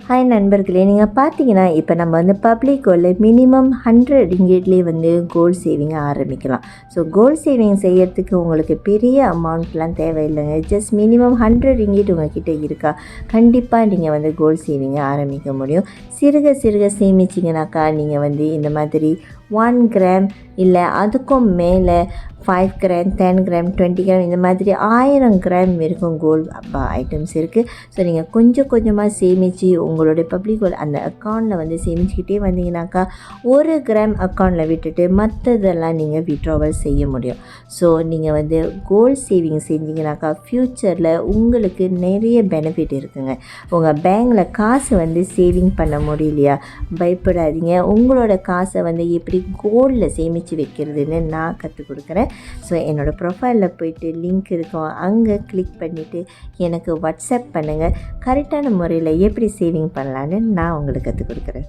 Hi நண்பர்களே, நீங்கள் பார்த்தீங்கன்னா இப்போ நம்ம வந்து பப்ளிக் கோல்டில் மினிமம் 100 ரிங்கேட்லேயே வந்து கோல்டு சேவிங் ஆரம்பிக்கலாம். ஸோ கோல்டு சேவிங் செய்யறதுக்கு உங்களுக்கு பெரிய அமௌண்ட்லாம் தேவையில்லைங்க. ஜஸ்ட் மினிமம் 100 ரிங்கேட் உங்கள்கிட்ட இருக்கா, கண்டிப்பாக நீங்கள் வந்து கோல்டு சேவிங்கை ஆரம்பிக்க முடியும். சிறுக சிறுக சேமிச்சிங்கனாக்கா நீங்கள் வந்து இந்த மாதிரி 1 கிராம் இல்லை அதுக்கும் மேலே 5 கிராம் 10 கிராம் 20 கிராம் இந்த மாதிரி 1000 கிராம் இருக்கும் கோல்டு ஐட்டம்ஸ் இருக்குது. ஸோ நீங்கள் கொஞ்சம் கொஞ்சமாக சேமித்து உங்களுடைய பப்ளிக் கோல்டு அந்த அக்கௌண்ட்டில் வந்து சேமிச்சுக்கிட்டே வந்தீங்கன்னாக்கா 1 கிராம் அக்கௌண்ட்டில் விட்டுட்டு மற்றதெல்லாம் நீங்கள் விட்ராவல் செய்ய முடியும். ஸோ நீங்கள் வந்து கோல்டு சேவிங் செஞ்சீங்கன்னாக்கா ஃப்யூச்சரில் உங்களுக்கு நிறைய பெனிஃபிட் இருக்குங்க. உங்கள் பேங்கில் காசு வந்து சேவிங் பண்ண முடியலையா, பயப்படாதீங்க. உங்களோட காசை வந்து எப்படி கோல்டில் சேமித்து வைக்கிறதுன்னு நான் கற்றுக் கொடுக்குறேன். ஸோ என்னோடய ப்ரொஃபைலில் போய்ட்டு லிங்க் இருக்கும், அங்கே கிளிக் பண்ணிவிட்டு எனக்கு வாட்ஸ்அப் பண்ணுங்கள். கரெக்டான முறையில் எப்படி சேவிங் பண்ணலான்னு நான் உங்களுக்கு கற்றுக் கொடுக்குறேன்.